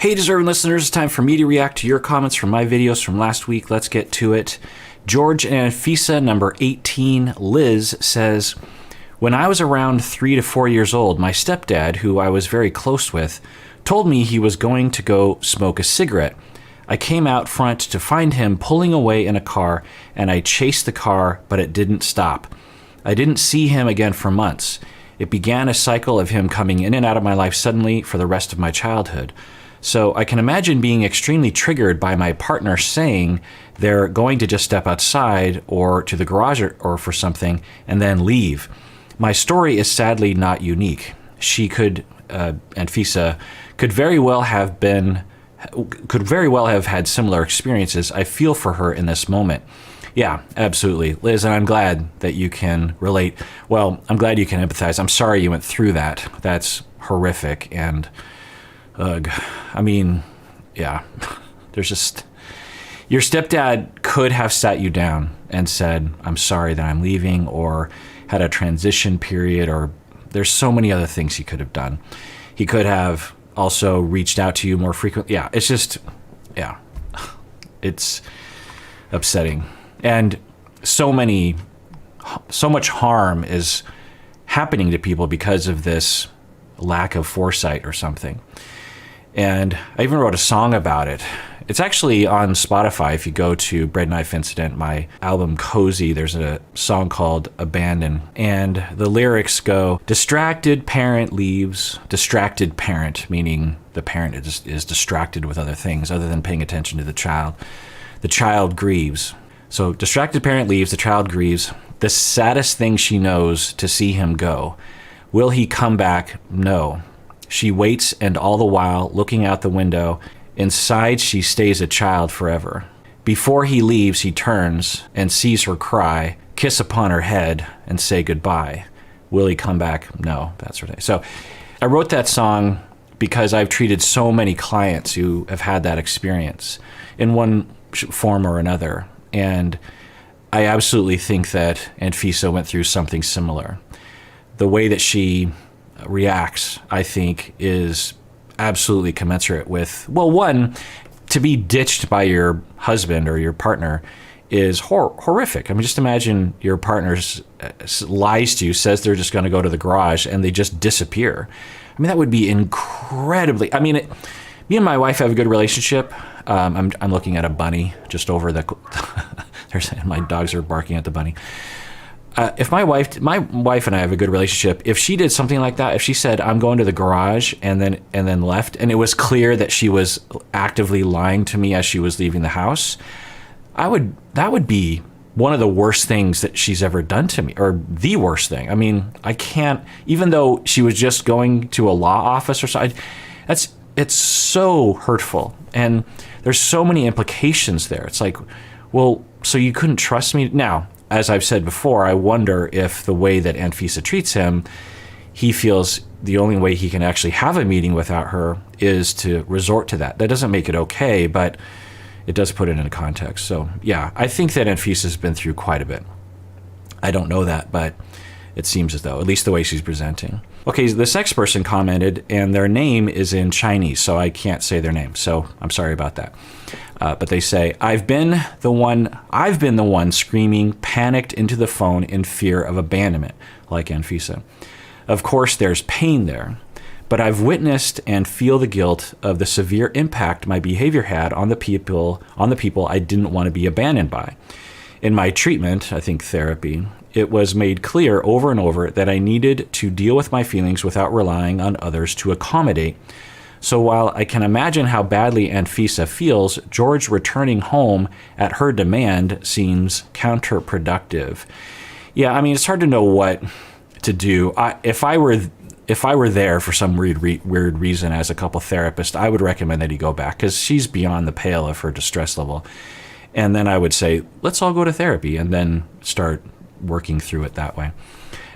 Hey, deserving listeners, it's time for me to react to your comments from my videos from last week. Let's get to it. George and Anfisa, number 18, Liz, says, when I was around 3 to 4 years old, my stepdad, who I was very close with, told me he was going to go smoke a cigarette. I came out front to find him pulling away in a car, and I chased the car, but it didn't stop. I didn't see him again for months. It began a cycle of him coming in and out of my life suddenly for the rest of my childhood. So I can imagine being extremely triggered by my partner saying they're going to just step outside or to the garage or for something and then leave. My story is sadly not unique. She could, Anfisa, could very well have had similar experiences. I feel for her in this moment. Yeah, absolutely, Liz, and I'm glad that you can relate. Well, I'm glad you can empathize. I'm sorry you went through that. That's horrific, and ugh. I mean, yeah, there's just, your stepdad could have sat you down and said, I'm sorry that I'm leaving, or had a transition period, or there's so many other things he could have done. He could have also reached out to you more frequently. Yeah, it's just, yeah, it's upsetting. And so much harm is happening to people because of this lack of foresight or something. And I even wrote a song about it. It's actually on Spotify. If you go to Bread Knife Incident, my album Cozy, there's a song called Abandon. And the lyrics go, distracted parent leaves, distracted parent, meaning the parent is distracted with other things other than paying attention to the child. The child grieves. So distracted parent leaves, the child grieves. The saddest thing she knows to see him go. Will he come back? No. She waits, and all the while, looking out the window, inside she stays a child forever. Before he leaves, he turns and sees her cry, kiss upon her head, and say goodbye. Will he come back? No, that's right. So I wrote that song because I've treated so many clients who have had that experience in one form or another. And I absolutely think that Anfisa went through something similar. The way that she reacts, I think, is absolutely commensurate with, well, one, to be ditched by your husband or your partner is horrific. I mean, just imagine your partner lies to you, says they're just going to go to the garage, and they just disappear. I mean, that would be incredibly, I mean, me and my wife have a good relationship. I'm looking at a bunny just over the, my dogs are barking at the bunny. If my wife and I have a good relationship, if she did something like that, if she said, I'm going to the garage and then left, and it was clear that she was actively lying to me as she was leaving the house, that would be one of the worst things that she's ever done to me, or the worst thing. I mean, I can't, even though she was just going to a law office or something, it's so hurtful. And there's so many implications there. It's like, well, so you couldn't trust me? Now, as I've said before, I wonder if the way that Anfisa treats him, he feels the only way he can actually have a meeting without her is to resort to that. That doesn't make it okay, but it does put it in a context. So yeah, I think that Anfisa's been through quite a bit. I don't know that, but it seems as though, at least the way she's presenting. Okay, this next person commented, and their name is in Chinese, so I can't say their name, so I'm sorry about that. But they say, I've been the one screaming, panicked into the phone in fear of abandonment, like Anfisa. Of course, there's pain there, but I've witnessed and feel the guilt of the severe impact my behavior had on the people I didn't want to be abandoned by. In my treatment, I think therapy, it was made clear over and over that I needed to deal with my feelings without relying on others to accommodate. So while I can imagine how badly Anfisa feels, George returning home at her demand seems counterproductive. Yeah, I mean, it's hard to know what to do. If I were there for some weird reason as a couple therapist, I would recommend that he go back, because she's beyond the pale of her distress level. And then I would say, let's all go to therapy and then start working through it that way.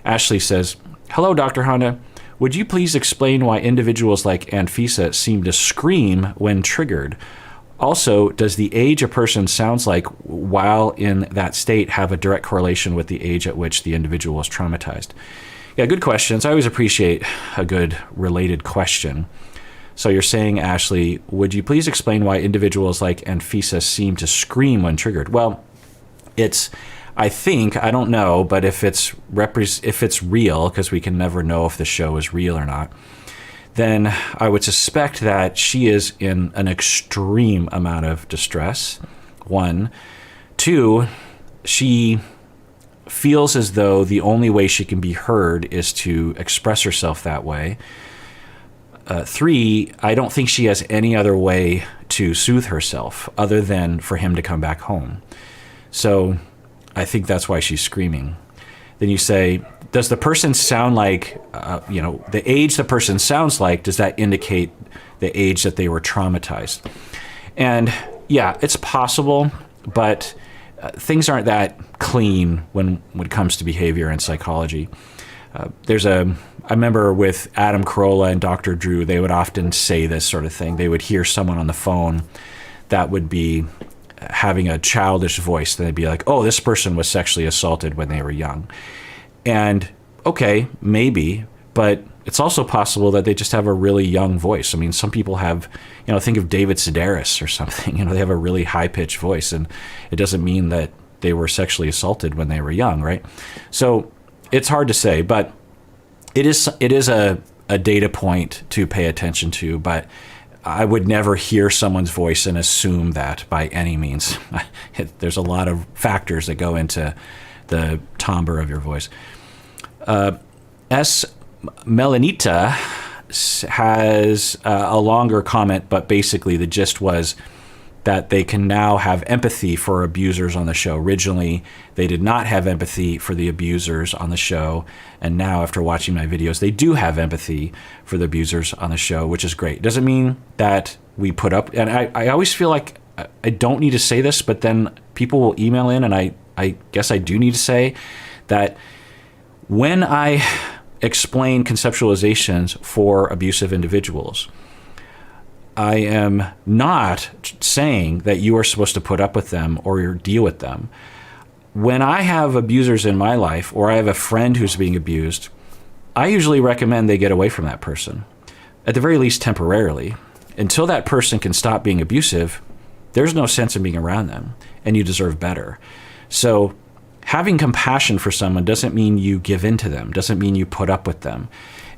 Ashley says, hello, Dr. Honda. Would you please explain why individuals like Anfisa seem to scream when triggered? Also, does the age a person sounds like while in that state have a direct correlation with the age at which the individual was traumatized? Yeah, good questions. I always appreciate a good related question. So you're saying, Ashley, would you please explain why individuals like Anfisa seem to scream when triggered? Well, I don't know, but if it's real, because we can never know if the show is real or not, then I would suspect that she is in an extreme amount of distress. 1. 2, she feels as though the only way she can be heard is to express herself that way. 3, I don't think she has any other way to soothe herself other than for him to come back home. So I think that's why she's screaming. Then you say, does the person sound like, the age the person sounds like, does that indicate the age that they were traumatized? And yeah, it's possible, but things aren't that clean when it comes to behavior and psychology. I remember with Adam Carolla and Dr. Drew, they would often say this sort of thing. They would hear someone on the phone that would be having a childish voice. They'd be like, oh, this person was sexually assaulted when they were young. And okay, maybe, but it's also possible that they just have a really young voice. I mean, some people have, think of David Sedaris or something, they have a really high-pitched voice, and it doesn't mean that they were sexually assaulted when they were young, right? So it's hard to say, but it is a data point to pay attention to, but I would never hear someone's voice and assume that by any means. There's a lot of factors that go into the timbre of your voice. S. Melanita has a longer comment, but basically the gist was that they can now have empathy for abusers on the show. Originally, they did not have empathy for the abusers on the show, and now after watching my videos, they do have empathy for the abusers on the show, which is great. Doesn't mean that we put up, and I always feel like I don't need to say this, but then people will email in, and I guess I do need to say that when I explain conceptualizations for abusive individuals, I am not saying that you are supposed to put up with them or deal with them. When I have abusers in my life, or I have a friend who's being abused, I usually recommend they get away from that person, at the very least temporarily. Until that person can stop being abusive, there's no sense in being around them, and you deserve better. So having compassion for someone doesn't mean you give in to them, doesn't mean you put up with them.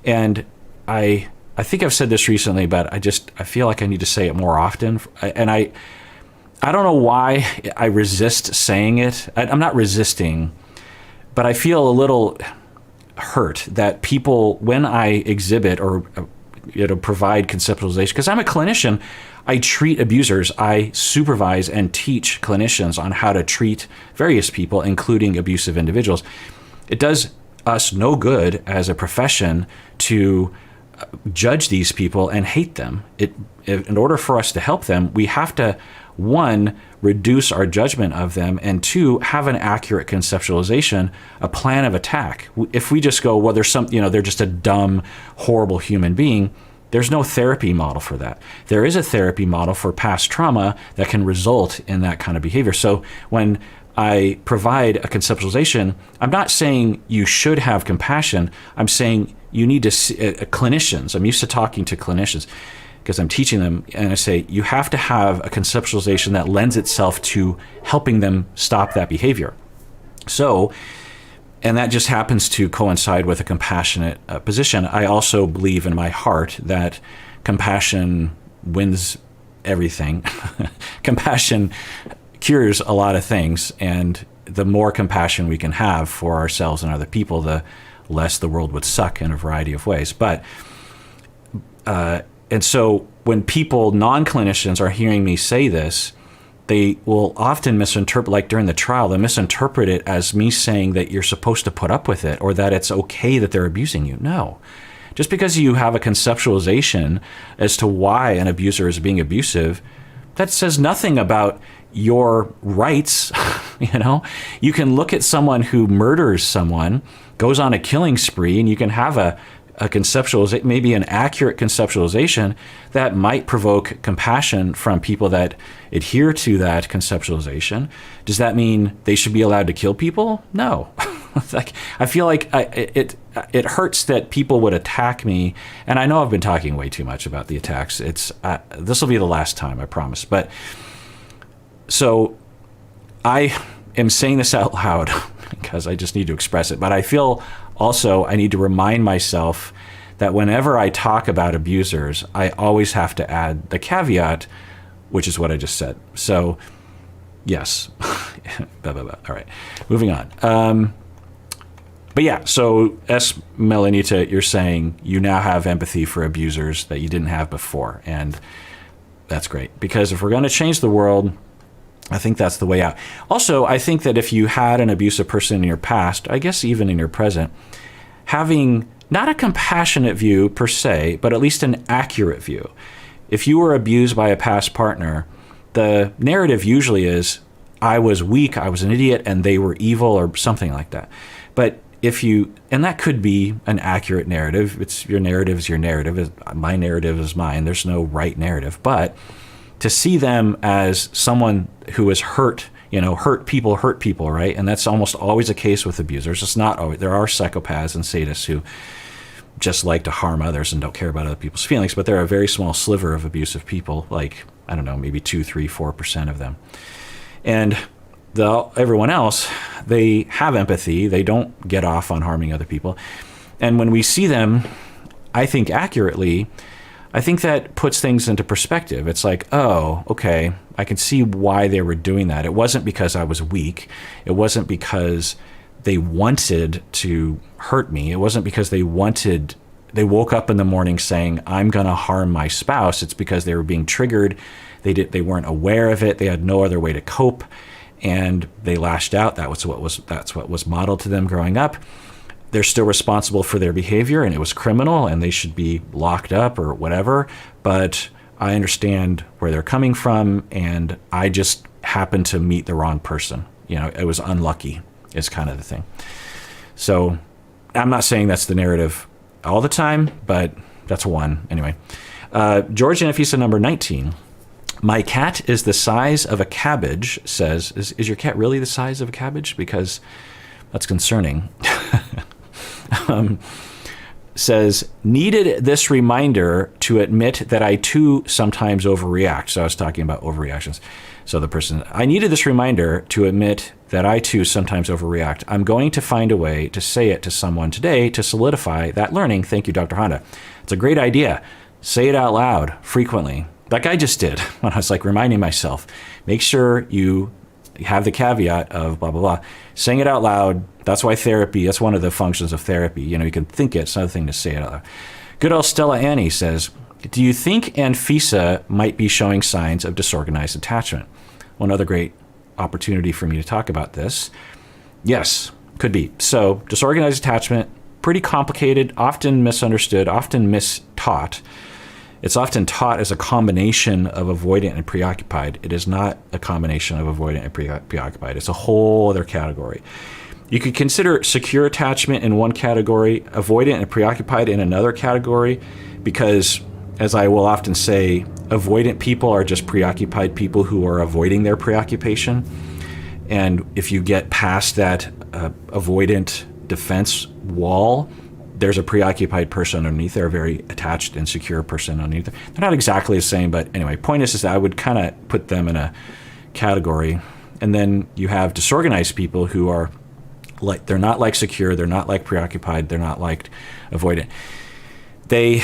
And I think I've said this recently, but I feel like I need to say it more often. And I don't know why I resist saying it. I'm not resisting, but I feel a little hurt that people, when I exhibit or provide conceptualization, because I'm a clinician, I treat abusers, I supervise and teach clinicians on how to treat various people, including abusive individuals. It does us no good as a profession to judge these people and hate them. In order for us to help them, we have to, 1, reduce our judgment of them, and 2, have an accurate conceptualization, a plan of attack. If we just go, well, they're just a dumb, horrible human being, there's no therapy model for that. There is a therapy model for past trauma that can result in that kind of behavior. So when I provide a conceptualization, I'm not saying you should have compassion. I'm saying you need to see, clinicians, I'm used to talking to clinicians because I'm teaching them, and I say you have to have a conceptualization that lends itself to helping them stop that behavior. So, and that just happens to coincide with a compassionate position. I also believe in my heart that compassion wins everything. Compassion cures a lot of things, and the more compassion we can have for ourselves and other people, the less the world would suck in a variety of ways. But and so when people, non-clinicians, are hearing me say this, they will often misinterpret, like during the trial, they misinterpret it as me saying that you're supposed to put up with it or that it's okay that they're abusing you. No. Just because you have a conceptualization as to why an abuser is being abusive, that says nothing about your rights. You can look at someone who murders someone, goes on a killing spree, and you can have a conceptualization, maybe an accurate conceptualization that might provoke compassion from people that adhere to that conceptualization. Does that mean they should be allowed to kill people? No. Like, I feel like it hurts that people would attack me. And I know I've been talking way too much about the attacks. This will be the last time, I promise. But so I am saying this out loud because I just need to express it. But I feel also I need to remind myself that whenever I talk about abusers, I always have to add the caveat, which is what I just said. So, yes. Blah, blah, blah. All right. Moving on. But yeah, so Melanita, you're saying you now have empathy for abusers that you didn't have before. And that's great. Because if we're going to change the world, I think that's the way out. Also, I think that if you had an abusive person in your past, I guess even in your present, having not a compassionate view per se, but at least an accurate view. If you were abused by a past partner, the narrative usually is, I was weak, I was an idiot, and they were evil, or something like that. But and that could be an accurate narrative. Your narrative is your narrative. My narrative is mine. There's no right narrative. But to see them as someone who is hurt people, right? And that's almost always the case with abusers. It's not always. There are psychopaths and sadists who just like to harm others and don't care about other people's feelings, but they're a very small sliver of abusive people, like, I don't know, maybe 2, 3, 4% of them. And everyone else, they have empathy. They don't get off on harming other people. And when we see them, I think accurately, I think that puts things into perspective. It's like, oh, okay, I can see why they were doing that. It wasn't because I was weak. It wasn't because they wanted to hurt me. It wasn't because they woke up in the morning saying, I'm going to harm my spouse. It's because they were being triggered. They weren't aware of it. They had no other way to cope, and they lashed out. That's what was modeled to them growing up. They're still responsible for their behavior, and it was criminal, and they should be locked up or whatever. But I understand where they're coming from, and I just happened to meet the wrong person. It was unlucky, is kind of the thing. So I'm not saying that's the narrative all the time, but that's one. Anyway, George Nafisa number 19. My cat is the size of a cabbage, says, is your cat really the size of a cabbage? Because that's concerning. Says, needed this reminder to admit that I too sometimes overreact. So I was talking about overreactions. So the person, I needed this reminder to admit that I too sometimes overreact. I'm going to find a way to say it to someone today to solidify that learning. Thank you, Dr. Honda. It's a great idea. Say it out loud frequently. Like I just did when I was like reminding myself, make sure you have the caveat of blah, blah, blah. Saying it out loud, that's why therapy, that's one of the functions of therapy. You can think it, it's another thing to say it out loud. Good old Stella Annie says, do you think Anfisa might be showing signs of disorganized attachment? One other great opportunity for me to talk about this. Yes, could be. So disorganized attachment, pretty complicated, often misunderstood, often mistaught. It's often taught as a combination of avoidant and preoccupied. It is not a combination of avoidant and preoccupied. It's a whole other category. You could consider secure attachment in one category, avoidant and preoccupied in another category, because, as I will often say, avoidant people are just preoccupied people who are avoiding their preoccupation. And if you get past that avoidant defense wall, there's a preoccupied person underneath there, a very attached and secure person underneath there. They're not exactly the same, but anyway, point is that I would kind of put them in a category. And then you have disorganized people who are like, they're not like secure, they're not like preoccupied, they're not like avoidant. They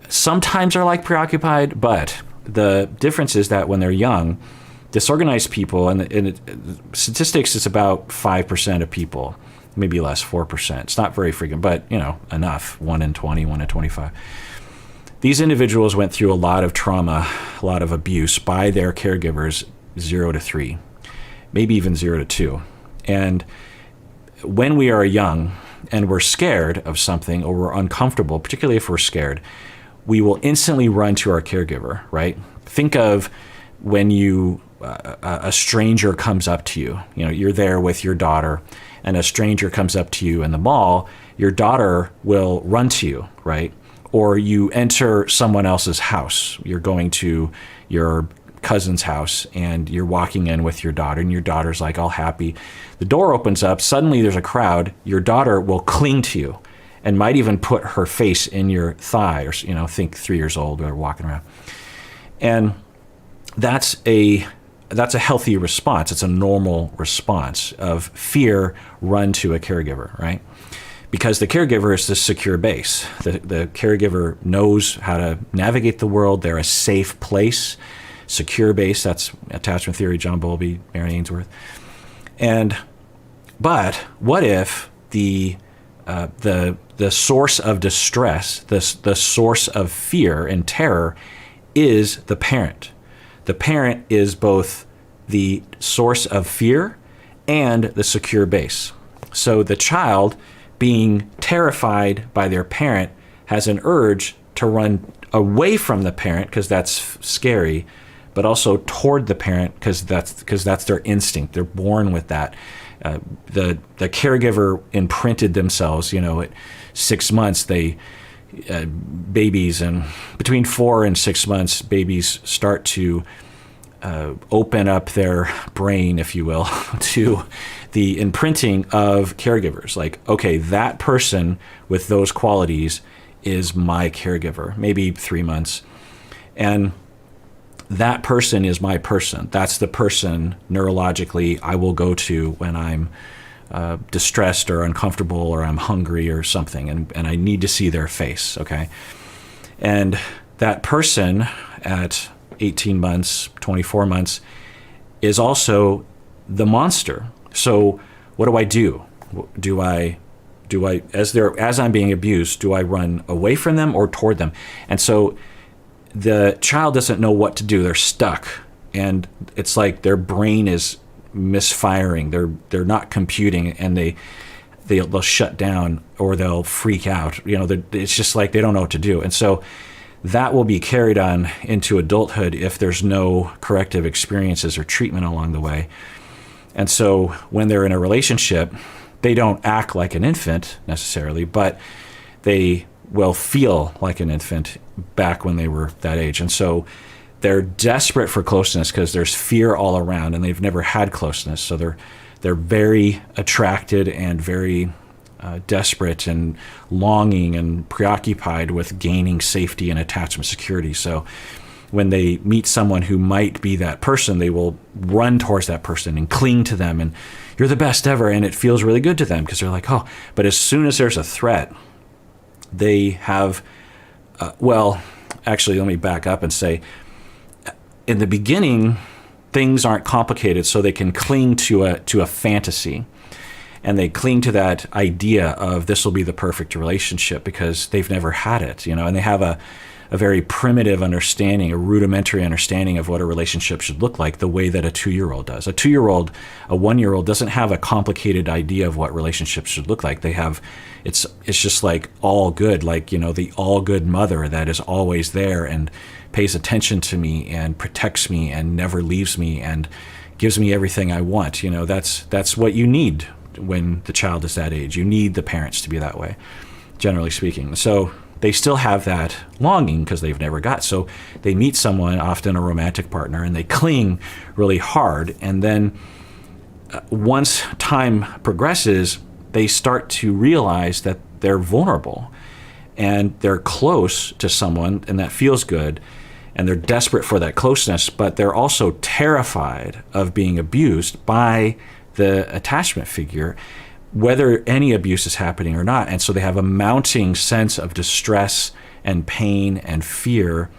sometimes are like preoccupied, but the difference is that when they're young, disorganized people, and statistics is about 5% of people, maybe less, 4%. It's not very frequent, but enough. 1 in 20, 1 in 25. These individuals went through a lot of trauma, a lot of abuse by their caregivers, 0 to 3, maybe even 0 to 2. And when we are young and we're scared of something or we're uncomfortable, particularly if we're scared, we will instantly run to our caregiver, right? Think of when a stranger comes up to you. You're there with your daughter, and a stranger comes up to you in the mall, your daughter will run to you, right? Or you enter someone else's house. You're going to your cousin's house, and you're walking in with your daughter, and your daughter's like all happy. The door opens up. Suddenly there's a crowd. Your daughter will cling to you and might even put her face in your thigh, or, think 3 years old, or walking around. And that's a healthy response. It's a normal response of fear run to a caregiver, right? Because the caregiver is the secure base. The caregiver knows how to navigate the world. They're a safe place, secure base. That's attachment theory, John Bowlby, Mary Ainsworth. But what if the source of distress, the source of fear and terror, is the parent? The parent is both the source of fear and the secure base. So the child, being terrified by their parent, has an urge to run away from the parent because that's scary, but also toward the parent because that's their instinct. They're born with that. The caregiver imprinted themselves. At 6 months, babies, and between 4 and 6 months, babies start to open up their brain, if you will, to the imprinting of caregivers. Like, okay, that person with those qualities is my caregiver, maybe 3 months. And that person is my person. That's the person neurologically I will go to when I'm distressed or uncomfortable or I'm hungry or something, and I need to see their face, okay? And that person at 18 months, 24 months is also the monster. So what do I do? Do I as I'm being abused, do I run away from them or toward them? And so the child doesn't know what to do. They're stuck, and it's like their brain is misfiring. They're not computing, and they'll shut down or they'll freak out. It's just like they don't know what to do. And so that will be carried on into adulthood if there's no corrective experiences or treatment along the way. And so when they're in a relationship, they don't act like an infant necessarily, but they will feel like an infant back when they were that age. And so they're desperate for closeness because there's fear all around, and they've never had closeness. So they're very attracted and very desperate and longing and preoccupied with gaining safety and attachment security. So when they meet someone who might be that person, they will run towards that person and cling to them, and you're the best ever, and it feels really good to them because they're like, oh. But as soon as there's a threat, they have, actually, let me back up and say, in the beginning, things aren't complicated, so they can cling to a fantasy. And they cling to that idea of this will be the perfect relationship because they've never had it, and they have a very primitive understanding, a rudimentary understanding of what a relationship should look like, the way that a 2-year-old does. A 1-year-old doesn't have a complicated idea of what relationships should look like. They have, it's just like all good, like, the all good mother that is always there and pays attention to me and protects me and never leaves me and gives me everything I want. That's what you need when the child is that age. You need the parents to be that way, generally speaking. So they still have that longing because they've never got. So they meet someone, often a romantic partner, and they cling really hard. And then once time progresses, they start to realize that they're vulnerable and they're close to someone, and that feels good. And they're desperate for that closeness, but they're also terrified of being abused by the attachment figure, whether any abuse is happening or not. And so they have a mounting sense of distress and pain and fear,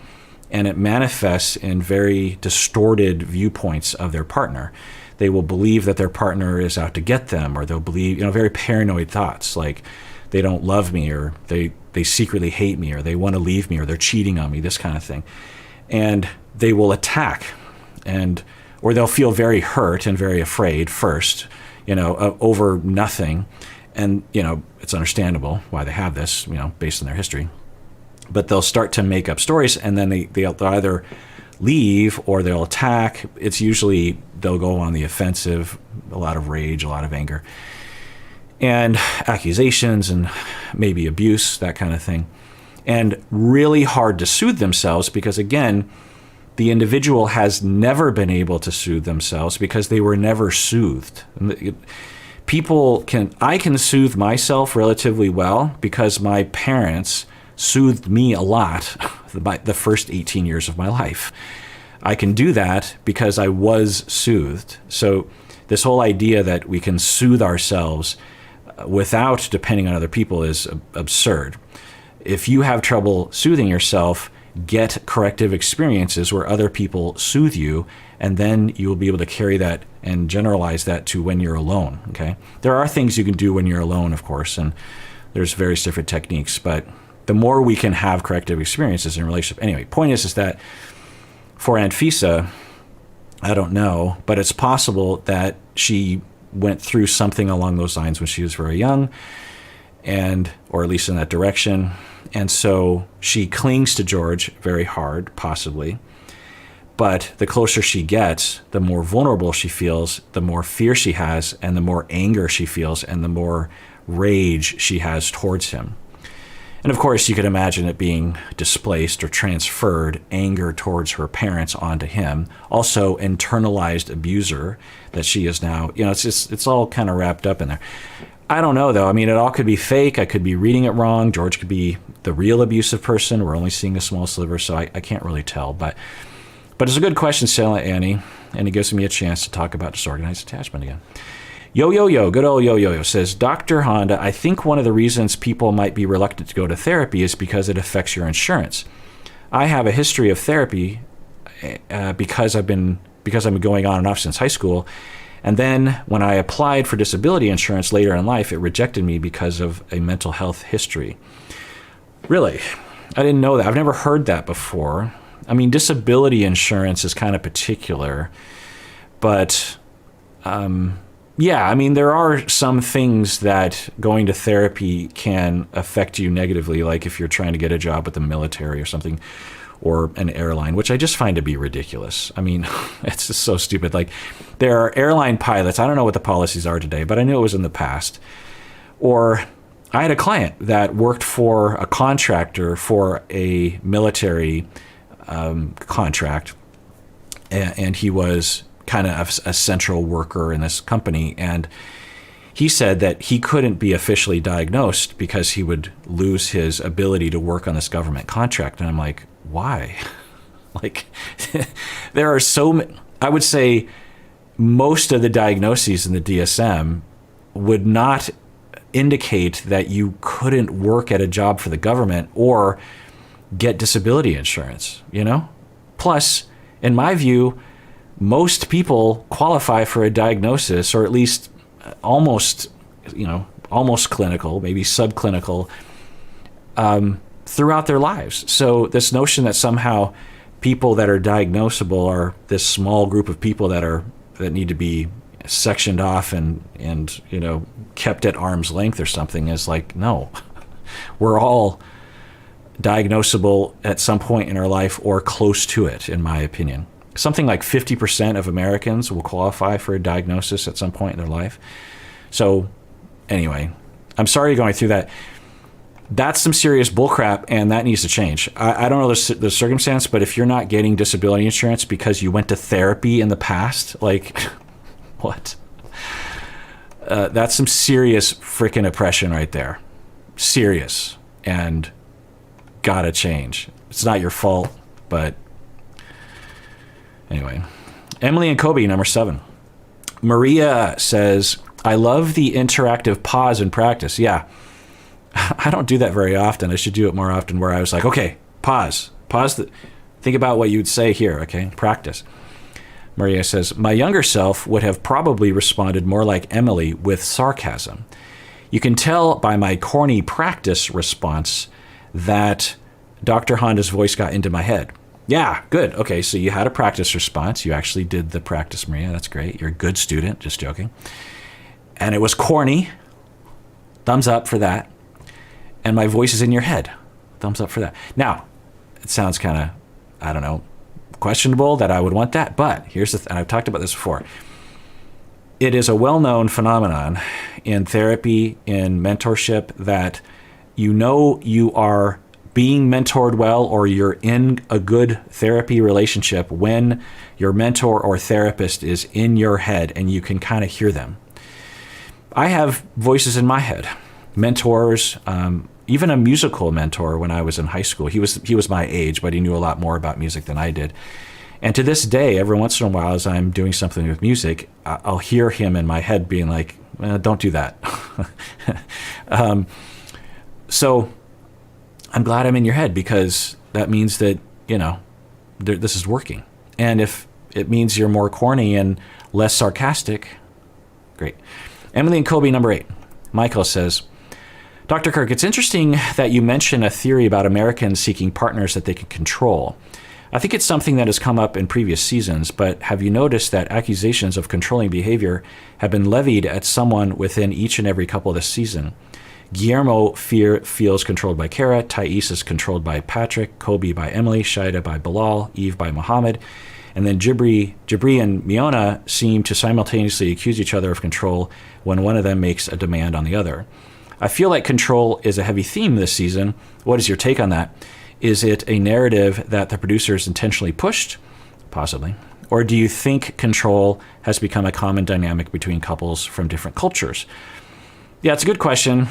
and it manifests in very distorted viewpoints of their partner. They will believe that their partner is out to get them, or they'll believe, very paranoid thoughts like they don't love me, or they secretly hate me, or they want to leave me, or they're cheating on me, this kind of thing. And they will attack, or they'll feel very hurt and very afraid first, over nothing. And, it's understandable why they have this, based on their history. But they'll start to make up stories, and then they'll either leave or they'll attack. It's usually they'll go on the offensive, a lot of rage, a lot of anger, and accusations and maybe abuse, that kind of thing. And really hard to soothe themselves because, again, the individual has never been able to soothe themselves because they were never soothed. I can soothe myself relatively well because my parents soothed me a lot the first 18 years of my life. I can do that because I was soothed. So this whole idea that we can soothe ourselves without depending on other people is absurd. If you have trouble soothing yourself, get corrective experiences where other people soothe you, and then you will be able to carry that and generalize that to when you're alone. Okay, there are things you can do when you're alone, of course, and there's various different techniques, but the more we can have corrective experiences in a relationship. Anyway, point is that for Anfisa, I don't know, but it's possible that she went through something along those lines when she was very young, or at least in that direction. And so she clings to George very hard, possibly. But the closer she gets, the more vulnerable she feels, the more fear she has, and the more anger she feels, and the more rage she has towards him. And of course, you could imagine it being displaced or transferred anger towards her parents onto him. Also, internalized abuser that she is now, it's all kind of wrapped up in there. I don't know, though. I mean, it all could be fake. I could be reading it wrong. George could be the real abusive person. We're only seeing a small sliver, so I can't really tell. But it's a good question, Sarah Annie, and it gives me a chance to talk about disorganized attachment again. Yo, good old Yo says, Dr. Honda, I think one of the reasons people might be reluctant to go to therapy is because it affects your insurance. I have a history of therapy because I've been going on and off since high school. And then when I applied for disability insurance later in life, it rejected me because of a mental health history. Really? I didn't know that. I've never heard that before. I mean, disability insurance is kind of particular, but yeah, I mean, there are some things that going to therapy can affect you negatively, like if you're trying to get a job with the military or something, or an airline, which I just find to be ridiculous. I mean, it's just so stupid. Like, there are airline pilots, I don't know what the policies are today, but I knew it was in the past. Or I had a client that worked for a contractor for a military contract, and he was kind of a central worker in this company, and he said that he couldn't be officially diagnosed because he would lose his ability to work on this government contract. And I'm like, why? Like, there are I would say most of the diagnoses in the DSM would not indicate that you couldn't work at a job for the government or get disability insurance, Plus, in my view, most people qualify for a diagnosis, or at least almost clinical, maybe subclinical, throughout their lives. So this notion that somehow people that are diagnosable are this small group of people that need to be sectioned off and kept at arm's length or something is like, no. We're all diagnosable at some point in our life or close to it, in my opinion. Something like 50% of Americans will qualify for a diagnosis at some point in their life. So anyway, I'm sorry you're going through that. That's some serious bullcrap, and that needs to change. I don't know the circumstance, but if you're not getting disability insurance because you went to therapy in the past, like, what? That's some serious freaking oppression right there. Serious. And gotta change. It's not your fault, but anyway. Emily and Kobe, number 7. Maria says, I love the interactive pause in practice. Yeah. I don't do that very often. I should do it more often, where I was like, okay, pause. Think about what you'd say here, okay? Practice. Maria says, my younger self would have probably responded more like Emily with sarcasm. You can tell by my corny practice response that Dr. Honda's voice got into my head. Yeah, good. Okay, so you had a practice response. You actually did the practice, Maria. That's great. You're a good student. Just joking. And it was corny. Thumbs up for that. And my voice is in your head. Thumbs up for that. Now, it sounds kind of, I don't know, questionable that I would want that. But here's the and I've talked about this before. It is a well-known phenomenon in therapy, in mentorship, that you are being mentored well, or you're in a good therapy relationship when your mentor or therapist is in your head and you can kind of hear them. I have voices in my head, mentors, even a musical mentor when I was in high school. He was my age, but he knew a lot more about music than I did. And to this day, every once in a while, as I'm doing something with music, I'll hear him in my head being like, don't do that. So I'm glad I'm in your head, because that means that, this is working. And if it means you're more corny and less sarcastic, great. Emily and Kobe, number 8. Michael says, Dr. Kirk, it's interesting that you mention a theory about Americans seeking partners that they can control. I think it's something that has come up in previous seasons, but have you noticed that accusations of controlling behavior have been levied at someone within each and every couple this season? Guillermo feels controlled by Kara, Thais is controlled by Patrick, Kobe by Emily, Shaida by Bilal, Eve by Muhammad, and then Jibri and Miona seem to simultaneously accuse each other of control when one of them makes a demand on the other. I feel like control is a heavy theme this season. What is your take on that? Is it a narrative that the producers intentionally pushed? Possibly. Or do you think control has become a common dynamic between couples from different cultures? Yeah, it's a good question.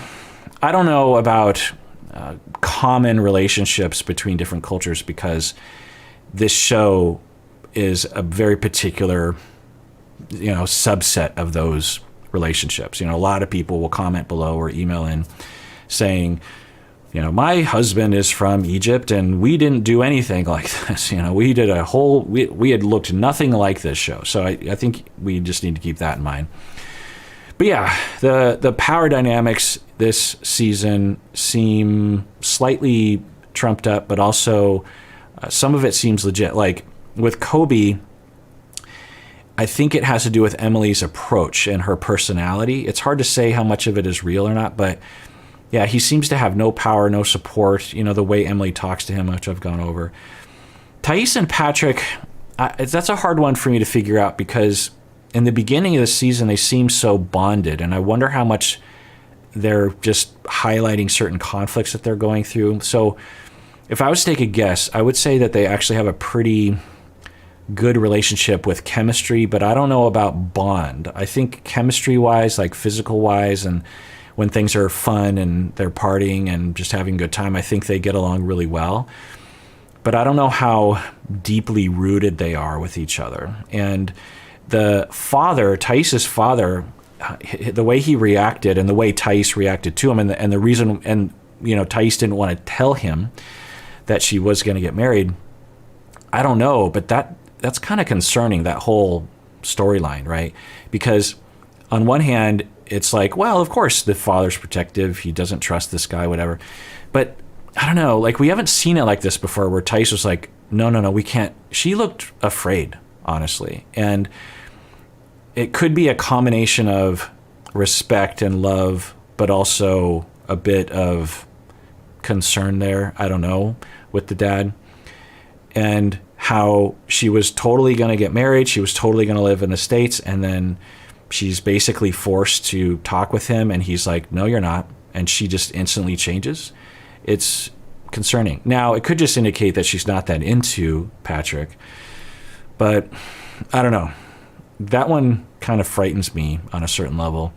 I don't know about common relationships between different cultures, because this show is a very particular, subset of those relationships. A lot of people will comment below or email in saying, my husband is from Egypt and we didn't do anything like this. We did we had looked nothing like this show. So I think we just need to keep that in mind. But yeah, the power dynamics this season seem slightly trumped up, but also some of it seems legit. Like with Kobe, I think it has to do with Emily's approach and her personality. It's hard to say how much of it is real or not, but yeah, he seems to have no power, no support, the way Emily talks to him, which I've gone over. Thais and Patrick, that's a hard one for me to figure out, because in the beginning of the season, they seem so bonded, and I wonder how much they're just highlighting certain conflicts that they're going through. So if I was to take a guess, I would say that they actually have a pretty good relationship with chemistry, but I don't know about bond. I think chemistry-wise, like physical-wise, and when things are fun and they're partying and just having a good time, I think they get along really well. But I don't know how deeply rooted they are with each other. And the father, Thais' father, the way he reacted and the way Thais reacted to him, and the reason, and Thais didn't want to tell him that she was going to get married, I don't know, but that's kind of concerning, that whole storyline, right? Because on one hand, it's like, well, of course the father's protective, he doesn't trust this guy, whatever. But I don't know, like we haven't seen it like this before, where Thais was like, no, we can't. She looked afraid, honestly. And it could be a combination of respect and love, but also a bit of concern there, I don't know, with the dad. And how she was totally going to get married, she was totally going to live in the States, and then she's basically forced to talk with him, and he's like, no, you're not. And she just instantly changes. It's concerning. Now, it could just indicate that she's not that into Patrick, but I don't know. That one kind of frightens me on a certain level.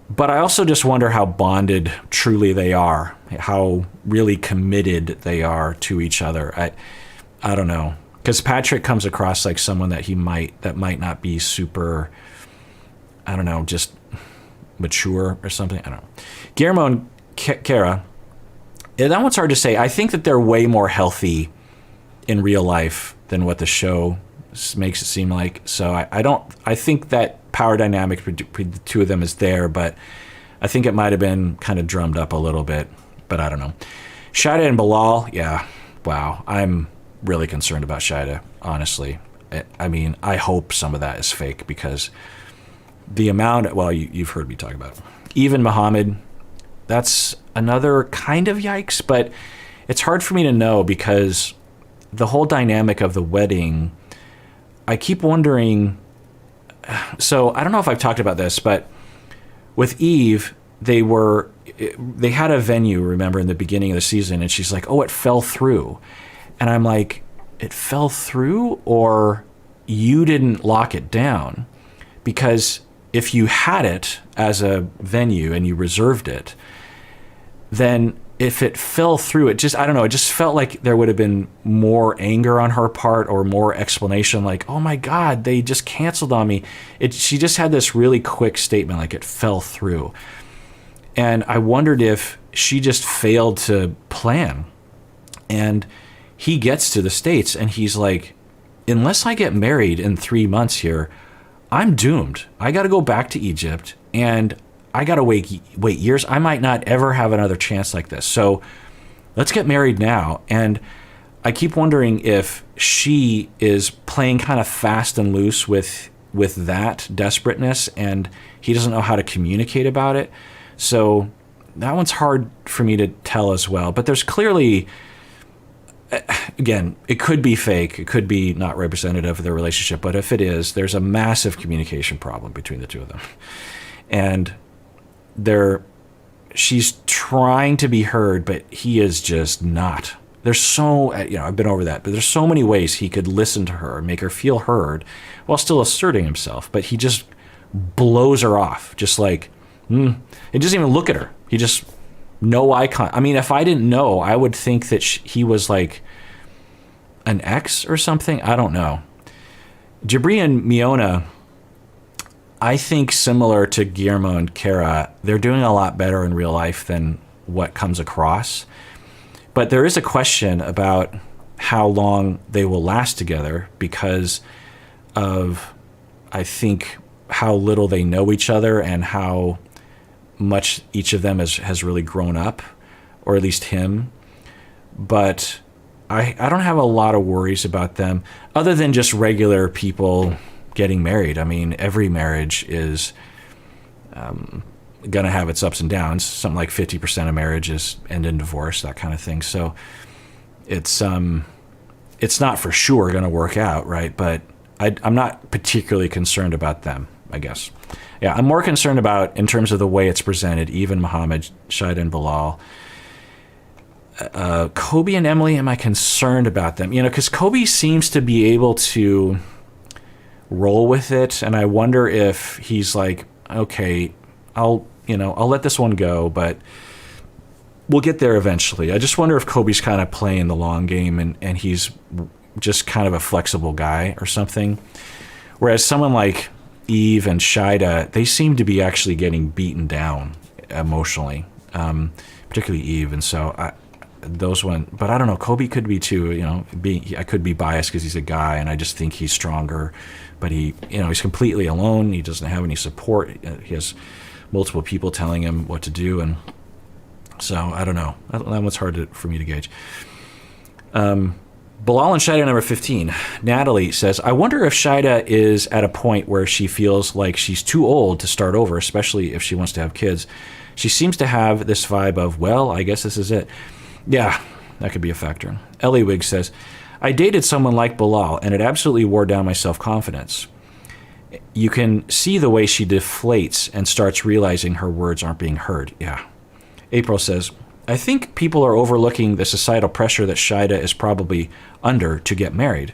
But I also just wonder how bonded truly they are, how really committed they are to each other. I don't know. Because Patrick comes across like someone that might not be super, I don't know, just mature or something. I don't know. Guillermo and Kara, that one's hard to say. I think that they're way more healthy in real life than what the show makes it seem like. So I think that power dynamic between the two of them is there, but I think it might have been kind of drummed up a little bit, but I don't know. Shaida and Bilal, yeah, wow. I'm really concerned about Shaida, honestly. I mean, I hope some of that is fake, because the amount, well, you've heard me talk about it. Even Muhammad, that's another kind of yikes, but it's hard for me to know, because the whole dynamic of the wedding, I keep wondering, so I don't know if I've talked about this, but with Eve, they had a venue, remember, in the beginning of the season, and she's like, oh, it fell through. And I'm like, it fell through, or you didn't lock it down? Because if you had it as a venue and you reserved it, then if it fell through, it just, I don't know, it just felt like there would have been more anger on her part or more explanation, like, oh my God, they just canceled on me. She just had this really quick statement, like it fell through. And I wondered if she just failed to plan. And he gets to the States and he's like, unless I get married in 3 months here, I'm doomed. I got to go back to Egypt and I got to wait years. I might not ever have another chance like this. So let's get married now. And I keep wondering if she is playing kind of fast and loose with that desperateness, and he doesn't know how to communicate about it. So that one's hard for me to tell as well. But there's clearly, again, it could be fake. It could be not representative of their relationship. But if it is, there's a massive communication problem between the two of them. And she's trying to be heard, but he is just not. There's I've been over that, but there's so many ways he could listen to her and make her feel heard while still asserting himself. But he just blows her off, just like, he doesn't even look at her. He just, no eye contact. I mean, if I didn't know, I would think that he was like an ex or something. I don't know. Jibri and Miona, I think similar to Guillermo and Kara, they're doing a lot better in real life than what comes across. But there is a question about how long they will last together because of, I think, how little they know each other and how much each of them has really grown up, or at least him. But I don't have a lot of worries about them other than just regular people getting married. I mean, every marriage is going to have its ups and downs. Something like 50% of marriages end in divorce, that kind of thing. So it's not for sure going to work out, right? But I'm not particularly concerned about them, I guess. Yeah, I'm more concerned about, in terms of the way it's presented, even Muhammad, Shaida, and Bilal. Kobe and Emily, am I concerned about them? Because Kobe seems to be able to roll with it, and I wonder if he's like, okay, I'll let this one go, but we'll get there eventually. I just wonder if Kobe's kind of playing the long game and he's just kind of a flexible guy or something. Whereas someone like Eve and Shaida, they seem to be actually getting beaten down emotionally, particularly Eve. And so but I don't know, Kobe could be too, I could be biased because he's a guy and I just think he's stronger, but he's completely alone. He doesn't have any support. He has multiple people telling him what to do. And so I don't know. That one's hard for me to gauge. Bilal and Shaida number 15. Natalie says, I wonder if Shaida is at a point where she feels like she's too old to start over, especially if she wants to have kids. She seems to have this vibe of, well, I guess this is it. Yeah, that could be a factor. Ellie Wigg says, I dated someone like Bilal, and it absolutely wore down my self-confidence. You can see the way she deflates and starts realizing her words aren't being heard. Yeah. April says, I think people are overlooking the societal pressure that Shaida is probably under to get married.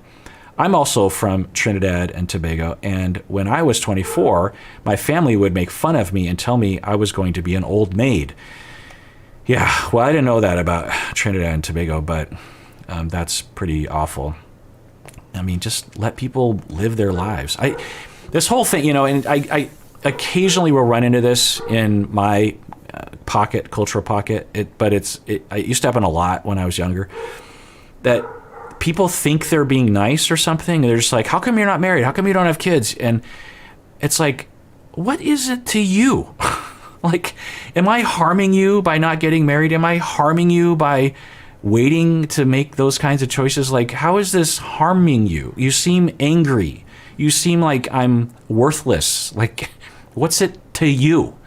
I'm also from Trinidad and Tobago, and when I was 24, my family would make fun of me and tell me I was going to be an old maid. Yeah, well, I didn't know that about Trinidad and Tobago, but that's pretty awful. I mean, just let people live their lives. This whole thing, and I occasionally will run into this in my cultural pocket, but it used to happen a lot when I was younger, that people think they're being nice or something. They're just like, how come you're not married? How come you don't have kids? And it's like, what is it to you? Like, am I harming you by not getting married? Am I harming you by waiting to make those kinds of choices? Like, how is this harming you? You seem angry. You seem like I'm worthless. Like, what's it to you?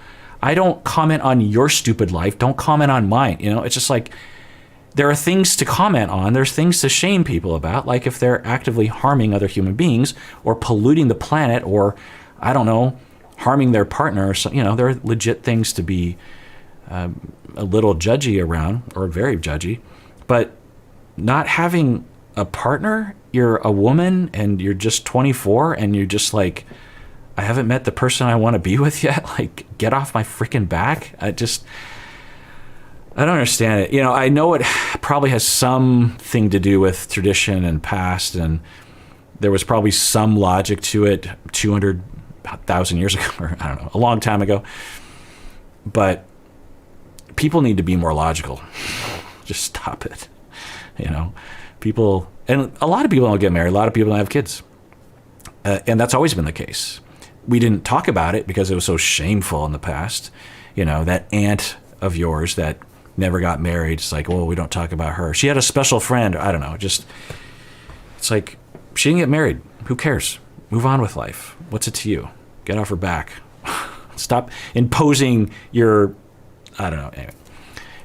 I don't comment on your stupid life. Don't comment on mine. It's just like, there are things to comment on. There's things to shame people about, like if they're actively harming other human beings or polluting the planet or, I don't know, harming their partner. So, there are legit things to be a little judgy around, or very judgy. But not having a partner, you're a woman and you're just 24 and you're just like, I haven't met the person I want to be with yet. Like, get off my freaking back. I don't understand it. I know it probably has something to do with tradition and past, and there was probably some logic to it 200,000 years ago, or I don't know, a long time ago. But people need to be more logical. Just stop it. People, and a lot of people don't get married. A lot of people don't have kids. And that's always been the case. We didn't talk about it because it was so shameful in the past. That aunt of yours that never got married, it's like, we don't talk about her. She had a special friend. I don't know. It's like, she didn't get married. Who cares? Move on with life. What's it to you? Get off her back. Stop imposing your, I don't know. Anyway.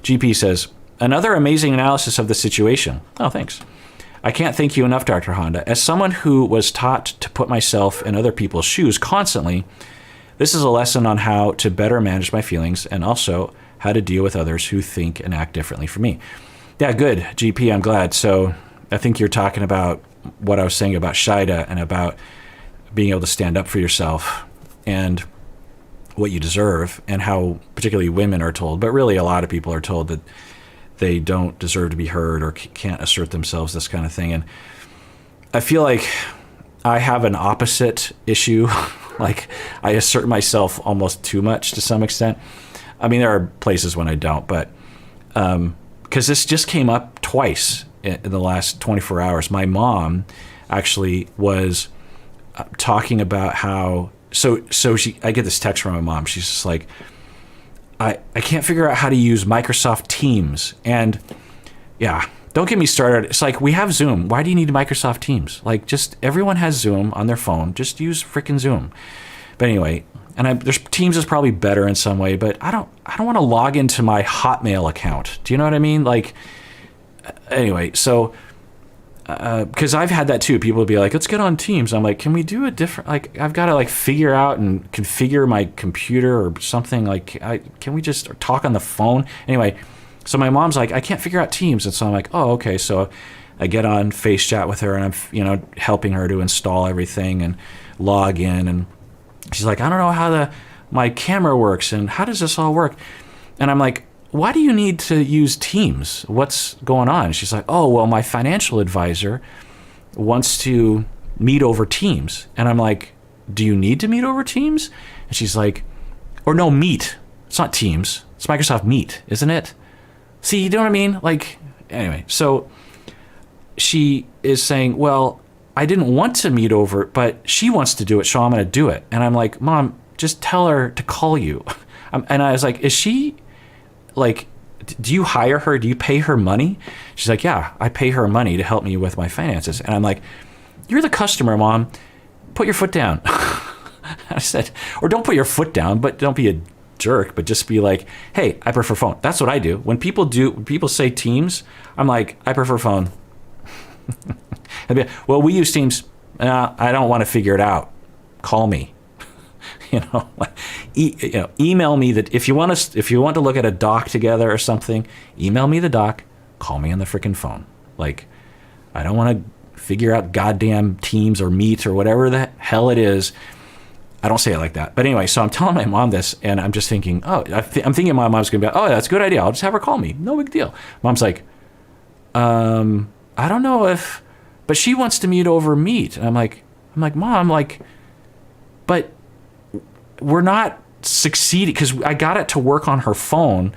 GP says, another amazing analysis of the situation. Oh, thanks. I can't thank you enough, Dr. Honda. As someone who was taught to put myself in other people's shoes constantly, this is a lesson on how to better manage my feelings and also how to deal with others who think and act differently from me. Yeah, good, GP, I'm glad. So I think you're talking about what I was saying about Shida and about being able to stand up for yourself and what you deserve, and how particularly women are told, but really a lot of people are told that they don't deserve to be heard or can't assert themselves, this kind of thing. And I feel like I have an opposite issue. Like, I assert myself almost too much to some extent. I mean, there are places when I don't, but because this just came up twice in the last 24 hours. My mom actually was talking about how, I get this text from my mom. She's just like, I can't figure out how to use Microsoft Teams. And yeah, don't get me started. It's like, we have Zoom. Why do you need Microsoft Teams? Like, just everyone has Zoom on their phone. Just use freaking Zoom. But anyway, and there's Teams is probably better in some way, but I don't want to log into my Hotmail account. Do you know what I mean? Like, anyway, so because I've had that too. People would be like, let's get on Teams. I'm like, can we do a different, like, I've got to like figure out and configure my computer or something. Like, can we just talk on the phone? Anyway, so my mom's like, I can't figure out Teams. And so I'm like, oh, okay. So I get on Face Chat with her and I'm, helping her to install everything and log in. And she's like, I don't know how my camera works and how does this all work? And I'm like, why do you need to use Teams? What's going on? She's like, oh, well, my financial advisor wants to meet over Teams. And I'm like, do you need to meet over Teams? And she's like, or no, Meet. It's not Teams. It's Microsoft Meet, isn't it? See, you know what I mean? Like, anyway, so she is saying, well, I didn't want to meet over, but she wants to do it, so I'm going to do it. And I'm like, Mom, just tell her to call you. And I was like, is she, like, do you hire her? Do you pay her money? She's like, yeah, I pay her money to help me with my finances. And I'm like, you're the customer, Mom. Put your foot down. I said, or don't put your foot down, but don't be a jerk, but just be like, hey, I prefer phone. That's what I do. When people say Teams, I'm like, I prefer phone. Well, we use Teams. I don't want to figure it out. Call me. Email me that if you want to look at a doc together or something, email me the doc. Call me on the freaking phone. Like, I don't want to figure out goddamn Teams or Meet or whatever the hell it is. I don't say it like that. But anyway, so I'm telling my mom this, and I'm just thinking, I'm thinking my mom's going to be like, oh, that's a good idea. I'll just have her call me. No big deal. Mom's like, I don't know if, but she wants to meet over Meet. And I'm like, Mom, like, but we're not succeeding, because I got it to work on her phone,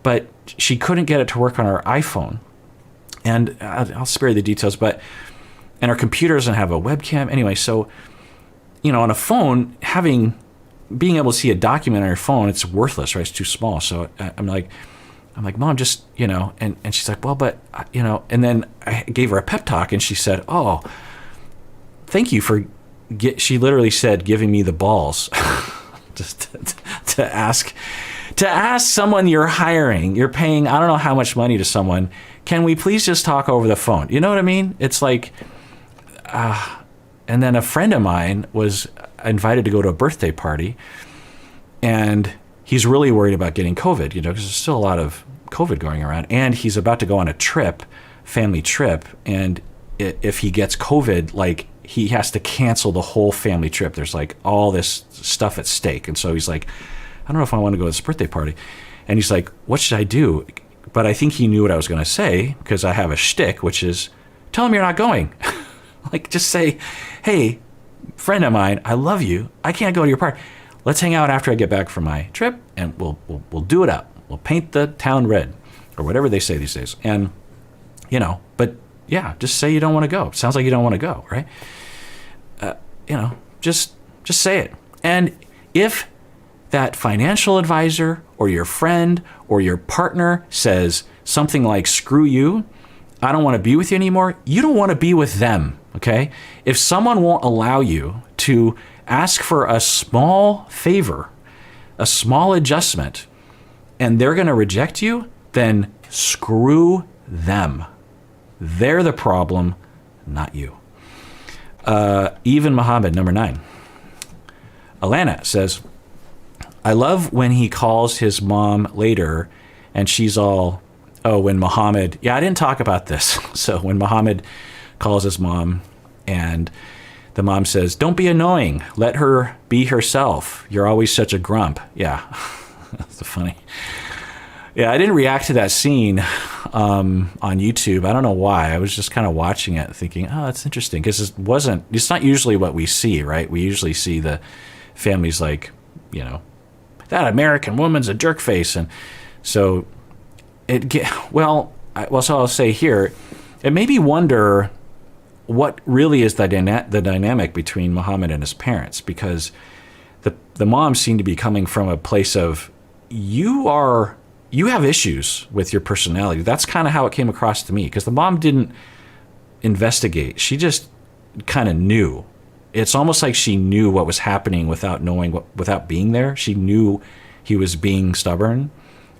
but she couldn't get it to work on her iPhone. And I'll spare you the details, and her computer doesn't have a webcam. Anyway, so, on a phone, being able to see a document on your phone, it's worthless, right? It's too small. So I'm like, Mom, just, and she's like, well, but, and then I gave her a pep talk and she said, oh, thank you for, she literally said, giving me the balls just to ask someone you're hiring, you're paying, I don't know how much money to someone. Can we please just talk over the phone? You know what I mean? It's like, and then a friend of mine was invited to go to a birthday party, and he's really worried about getting COVID, because there's still a lot of COVID going around, and he's about to go on a trip, family trip, and if he gets COVID, like, he has to cancel the whole family trip. There's like all this stuff at stake. And so he's like, I don't know if I want to go to this birthday party. And he's like, what should I do? But I think he knew what I was going to say, because I have a shtick, which is, tell him you're not going. Like, just say, hey, friend of mine, I love you. I can't go to your party. Let's hang out after I get back from my trip, and we'll do it up. We'll paint the town red, or whatever they say these days. And, but yeah, just say you don't want to go. It sounds like you don't want to go, right? Just say it. And if that financial advisor or your friend or your partner says something like, screw you, I don't want to be with you anymore, you don't want to be with them, okay? If someone won't allow you to ask for a small favor, a small adjustment, and they're going to reject you, then screw them. They're the problem, not you. Even Muhammad, number 9. Alana says, I love when he calls his mom later and she's all, when Muhammad, I didn't talk about this. So when Muhammad calls his mom and the mom says, don't be annoying. Let her be herself. You're always such a grump. Yeah, that's funny. Yeah, I didn't react to that scene on YouTube. I don't know why. I was just kind of watching it thinking, oh, that's interesting. Because it's not usually what we see, right? We usually see the families like, that American woman's a jerk face. And so so I'll say here, it made me wonder what really is the dynamic between Muhammad and his parents, because the mom seemed to be coming from a place of, you have issues with your personality. That's kind of how it came across to me, because the mom didn't investigate. She just kind of knew. It's almost like she knew what was happening without being there. She knew he was being stubborn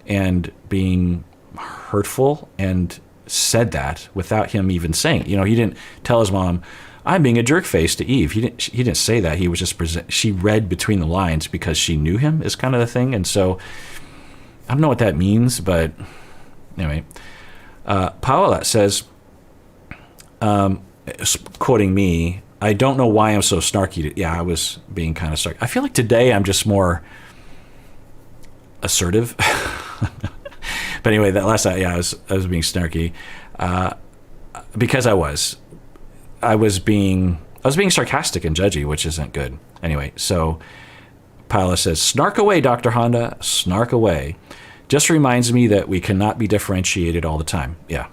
and being hurtful, and said that without him even saying it. He didn't tell his mom, I'm being a jerk face to Eve. He didn't say that. He was just she read between the lines because she knew him, is kind of the thing. And so I don't know what that means, but anyway. Paola says, quoting me, I don't know why I'm so snarky. I was being kind of snarky. I feel like today I'm just more assertive. But anyway, that last night, I was being snarky because I was being sarcastic and judgy, which isn't good. Anyway, so Paola says, snark away, Dr. Honda, snark away. Just reminds me that we cannot be differentiated all the time. Yeah.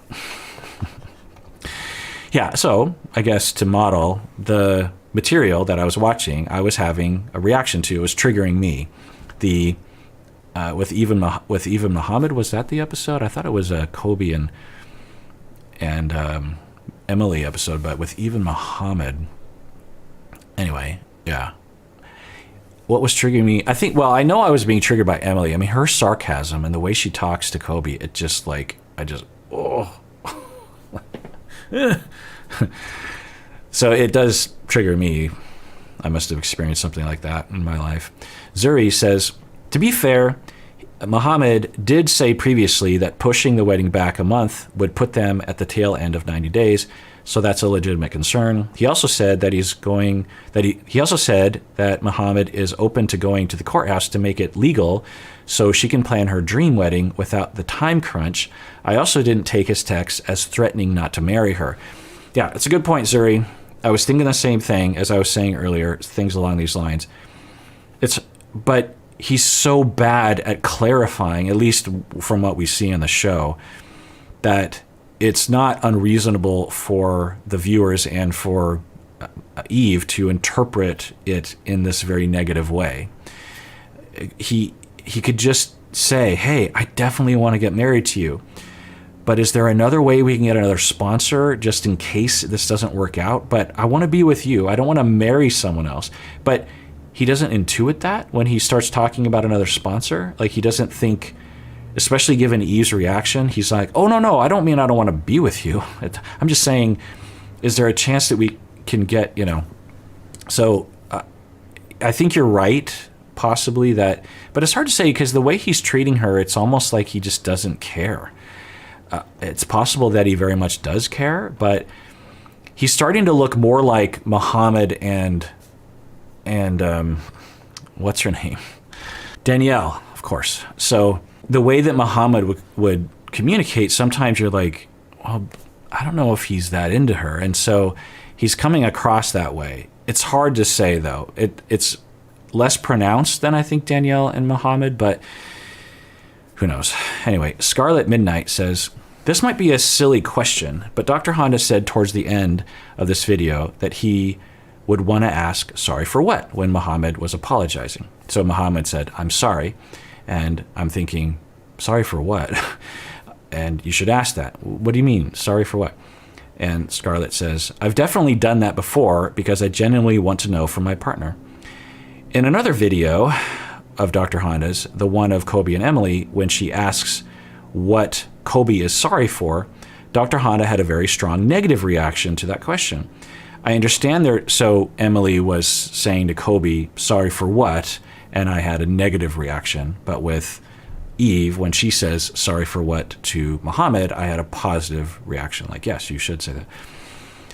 Yeah, so I guess to model the material that I was watching, I was having a reaction to. It was triggering me. With even Muhammad, was that the episode? I thought it was a Kobe and Emily episode, but with even Muhammad. Anyway, yeah. What was triggering me? I know I was being triggered by Emily. I mean, her sarcasm and the way she talks to Kobe, it just So it does trigger me. I must have experienced something like that in my life. Zuri says, to be fair, Muhammad did say previously that pushing the wedding back a month would put them at the tail end of 90 days, so that's a legitimate concern. He also said that he also said that Muhammad is open to going to the courthouse to make it legal so she can plan her dream wedding without the time crunch. I also didn't take his text as threatening not to marry her. Yeah, it's a good point, Zuri. I was thinking the same thing as I was saying earlier, things along these lines. But he's so bad at clarifying, at least from what we see in the show, that it's not unreasonable for the viewers and for Eve to interpret it in this very negative way. He could just say, hey, I definitely want to get married to you, but is there another way we can get another sponsor just in case this doesn't work out? But I want to be with you. I don't want to marry someone else. But he doesn't intuit that when he starts talking about another sponsor. Like, he doesn't think, especially given Eve's reaction, he's like, oh, no, I don't mean I don't want to be with you. I'm just saying, is there a chance that we can get, So I think you're right, possibly that, but it's hard to say because the way he's treating her, it's almost like he just doesn't care. It's possible that he very much does care, but he's starting to look more like Muhammad and what's her name? Danielle, of course. So the way that Muhammad would communicate, sometimes you're like, well, I don't know if he's that into her. And so he's coming across that way. It's hard to say, though. It's less pronounced than I think Danielle and Muhammad, but who knows? Anyway, Scarlet Midnight says, this might be a silly question, but Dr. Honda said towards the end of this video that he would want to ask sorry for what when Muhammad was apologizing. So Muhammad said, I'm sorry. And I'm thinking, sorry for what? And you should ask that. What do you mean? Sorry for what? And Scarlett says, I've definitely done that before because I genuinely want to know from my partner. In another video of Dr. Honda's, the one of Kobe and Emily, when she asks what Kobe is sorry for, Dr. Honda had a very strong negative reaction to that question. I understand there, so Emily was saying to Kobe, sorry for what? And I had a negative reaction. But with Eve, when she says sorry for what to Muhammad, I had a positive reaction. Like, yes, you should say that.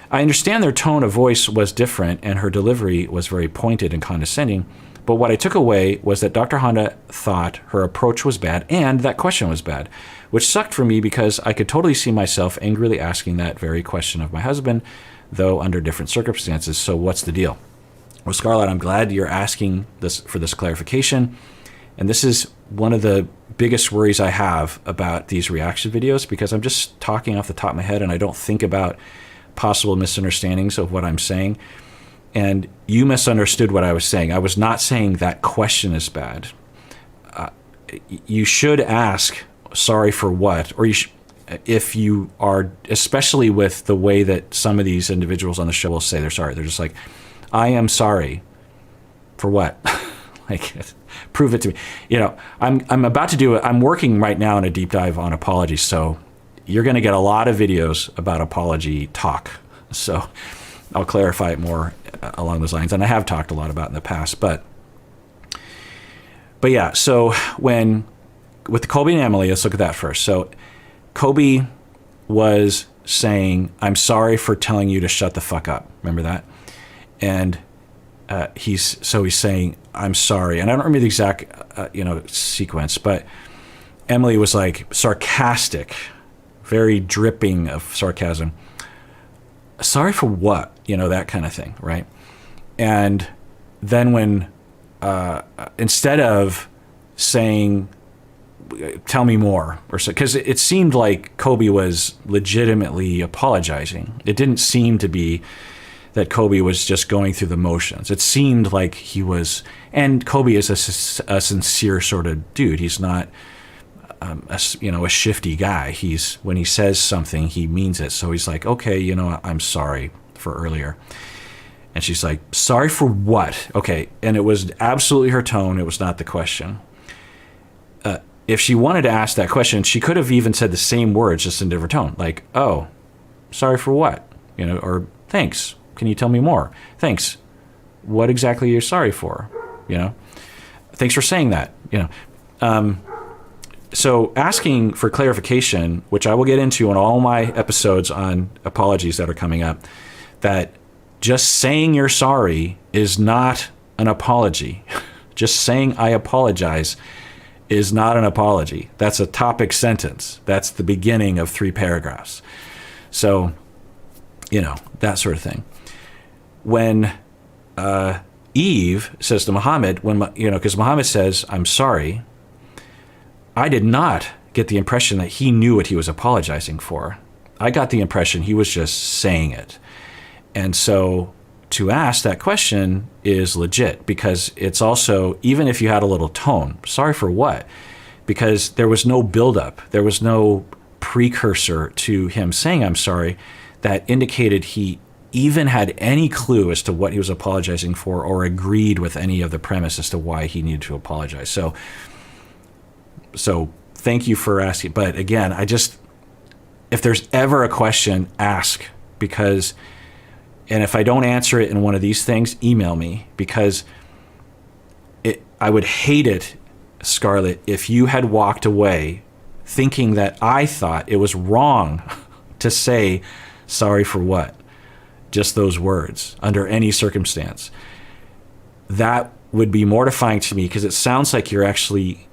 I understand their tone of voice was different and her delivery was very pointed and condescending. But what I took away was that Dr. Honda thought her approach was bad and that question was bad, which sucked for me because I could totally see myself angrily asking that very question of my husband, though under different circumstances. So what's the deal? Well, Scarlett, I'm glad you're asking this for this clarification. And this is one of the biggest worries I have about these reaction videos because I'm just talking off the top of my head and I don't think about possible misunderstandings of what I'm saying. And you misunderstood what I was saying. I was not saying that question is bad. You should ask sorry for what, or if you are, especially with the way that some of these individuals on the show will say they're sorry. They're just like, I am sorry for what? Like, prove it to me. You know, I'm about to do it. I'm working right now in a deep dive on apologies. So you're going to get a lot of videos about apology talk. So I'll clarify it more along those lines. And I have talked a lot about it in the past, but yeah, so with Kobe and Emily, let's look at that first. So Kobe was saying, I'm sorry for telling you to shut the fuck up. Remember that? And he's saying, I'm sorry. And I don't remember the exact, sequence, but Emily was like sarcastic, very dripping of sarcasm. Sorry for what? That kind of thing, right? And then when, instead of saying, tell me more, or so, because it seemed like Kobe was legitimately apologizing. It didn't seem to be that Kobe was just going through the motions. It seemed like he was, and Kobe is a sincere sort of dude. He's not, a shifty guy. When he says something, he means it. So he's like, okay, I'm sorry for earlier. And she's like, sorry for what? Okay. And it was absolutely her tone. It was not the question. If she wanted to ask that question, she could have even said the same words, just in a different tone. Like, oh, sorry for what? Or thanks. Can you tell me more? Thanks. What exactly are you sorry for? Thanks for saying that. So asking for clarification, which I will get into in all my episodes on apologies that are coming up, that just saying you're sorry is not an apology. Just saying I apologize is not an apology. That's a topic sentence. That's the beginning of 3 paragraphs. So, that sort of thing. When Eve says to Muhammad, because Muhammad says, I'm sorry, I did not get the impression that he knew what he was apologizing for. I got the impression he was just saying it. And so to ask that question is legit, because it's also, even if you had a little tone, sorry for what? Because there was no buildup. There was no precursor to him saying I'm sorry that indicated he even had any clue as to what he was apologizing for or agreed with any of the premise as to why he needed to apologize. So thank you for asking. But again, if there's ever a question, ask, and if I don't answer it in one of these things, email me, because I would hate it, Scarlett, if you had walked away thinking that I thought it was wrong to say sorry for what? Just those words under any circumstance. That would be mortifying to me, because it sounds like you're actually,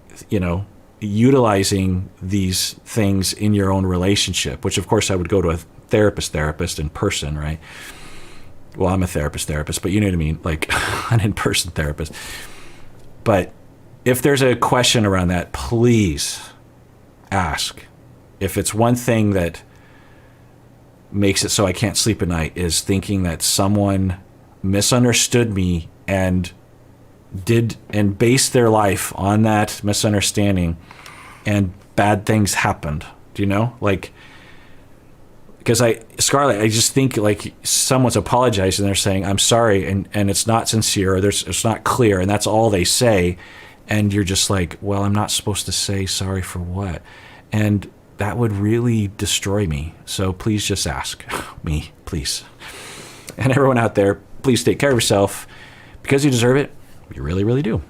utilizing these things in your own relationship, which of course I would go to a therapist in person, right? Well, I'm a therapist, but you know what I mean? Like an in-person therapist. But if there's a question around that, please ask. If it's one thing that makes it so I can't sleep at night is thinking that someone misunderstood me and based their life on that misunderstanding, and bad things happened. Do you know? Like, because Scarlett, I just think like someone's apologizing and they're saying, I'm sorry, and it's not sincere, or it's not clear, and that's all they say. And you're just like, well, I'm not supposed to say sorry for what? And that would really destroy me. So please just ask me, please. And everyone out there, please take care of yourself, because you deserve it. You really, really do.